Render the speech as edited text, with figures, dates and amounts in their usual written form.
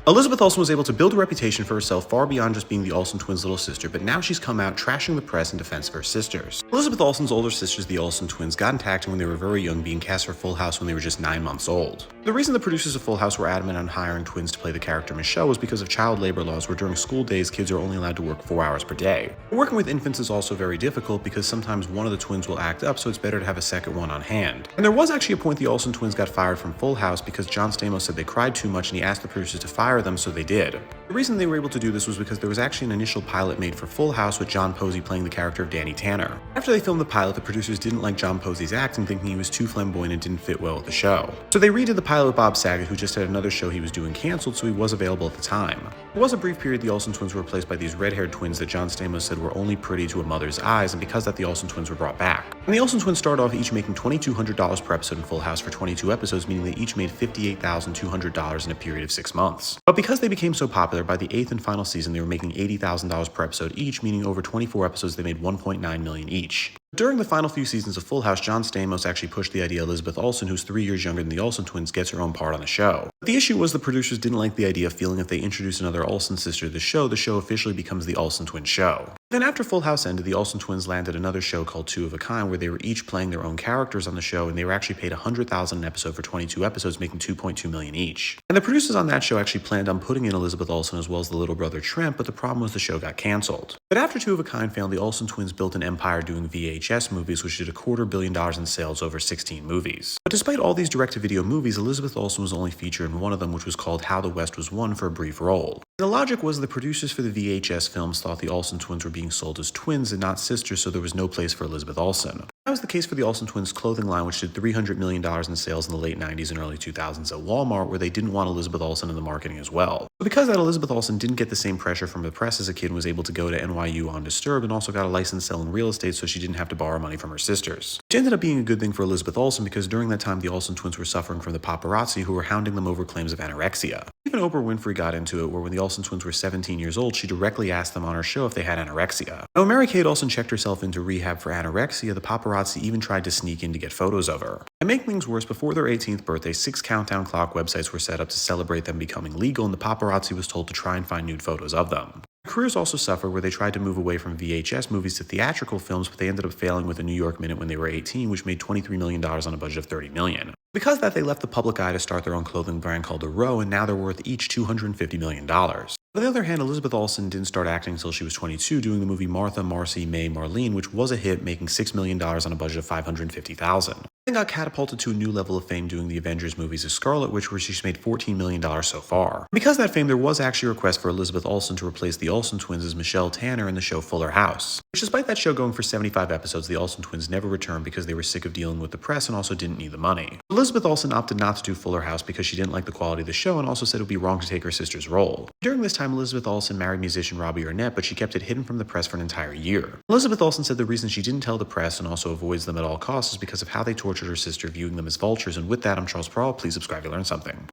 Elizabeth Olsen was able to build a reputation for herself far beyond just being the Olsen twins' little sister, but now she's come out trashing the press in defense of her sisters. Elizabeth Olsen's older sisters, the Olsen twins, got attacked when they were very young, being cast for Full House when they were just 9 months old. The reason the producers of Full House were adamant on hiring twins to play the character Michelle was because of child labor laws where during school days kids are only allowed to work 4 hours per day. Working with infants is also very difficult because sometimes one of the twins will act up, so it's better to have a second one on hand. And there was actually a point the Olsen twins got fired from Full House because John Stamos said they cried too much and he asked the producers to fire them, so they did. The reason they were able to do this was because there was actually an initial pilot made for Full House with John Posey playing the character of Danny Tanner. After they filmed the pilot, the producers didn't like John Posey's acting, thinking he was too flamboyant and didn't fit well with the show. So they redid the pilot with Bob Saget, who just had another show he was doing canceled, so he was available at the time. There was a brief period the Olsen twins were replaced by these red-haired twins that John Stamos said were only pretty to a mother's eyes, and because of that the Olsen twins were brought back. And the Olsen twins started off each making $2,200 per episode in Full House for 22 episodes, meaning they each made $58,200 in a period of 6 months. But because they became so popular, by the 8th and final season they were making $80,000 per episode each, meaning over 24 episodes they made $1.9 million each. During the final few seasons of Full House, John Stamos actually pushed the idea Elizabeth Olsen, who's 3 years younger than the Olsen twins, gets her own part on the show. But the issue was the producers didn't like the idea, feeling if they introduce another Olsen sister to the show officially becomes the Olsen twin show. Then after Full House ended, the Olsen twins landed another show called Two of a Kind, where they were each playing their own characters on the show, and they were actually paid $100,000 an episode for 22 episodes, making $2.2 million each. And the producers on that show actually planned on putting in Elizabeth Olsen as well as the little brother Trent, but the problem was the show got canceled. But after Two of a Kind failed, the Olsen twins built an empire doing VHS movies, which did $250 million in sales over 16 movies. But despite all these direct-to-video movies, Elizabeth Olsen was only featured in one of them, which was called How the West Was Won, for a brief role. The logic was the producers for the VHS films thought the Olsen twins were being sold as twins and not sisters, so there was no place for Elizabeth Olsen. That was the case for the Olsen twins' clothing line, which did $300 million in sales in the late 90s and early 2000s at Walmart, where they didn't want Elizabeth Olsen in the marketing as well. But because that, Elizabeth Olsen didn't get the same pressure from the press as a kid and was able to go to NYU undisturbed, and also got a license selling real estate so she didn't have to borrow money from her sisters. Which ended up being a good thing for Elizabeth Olsen because during that time the Olsen twins were suffering from the paparazzi who were hounding them over claims of anorexia. Even Oprah Winfrey got into it, where when the Olsen twins were 17 years old, she directly asked them on her show if they had anorexia. Now, when Mary-Kate Olsen checked herself into rehab for anorexia, the paparazzi even tried to sneak in to get photos of her. And make things worse, before their 18th birthday, 6 countdown clock websites were set up to celebrate them becoming legal, and the paparazzi was told to try and find nude photos of them. Their careers also suffered, where they tried to move away from VHS movies to theatrical films, but they ended up failing with a New York Minute when they were 18, which made $23 million on a budget of $30 million. Because of that, they left the public eye to start their own clothing brand called The Row, and now they're worth each $250 million. On the other hand, Elizabeth Olsen didn't start acting until she was 22, doing the movie Martha, Marcy, May, Marlene, which was a hit, making $6 million on a budget of $550,000. Then got catapulted to a new level of fame doing the Avengers movies as Scarlet Witch, where she's made $14 million so far. Because of that fame, there was actually a request for Elizabeth Olsen to replace the Olsen twins as Michelle Tanner in the show Fuller House. Which, despite that show going for 75 episodes, the Olsen twins never returned because they were sick of dealing with the press and also didn't need the money. Elizabeth Olsen opted not to do Fuller House because she didn't like the quality of the show and also said it would be wrong to take her sister's role. During this time, Elizabeth Olsen married musician Robbie Arnett, but she kept it hidden from the press for an entire year. Elizabeth Olsen said the reason she didn't tell the press and also avoids them at all costs is because of how they tortured her sister, viewing them as vultures. And with that, I'm Charles Pearl. Please subscribe to learn something.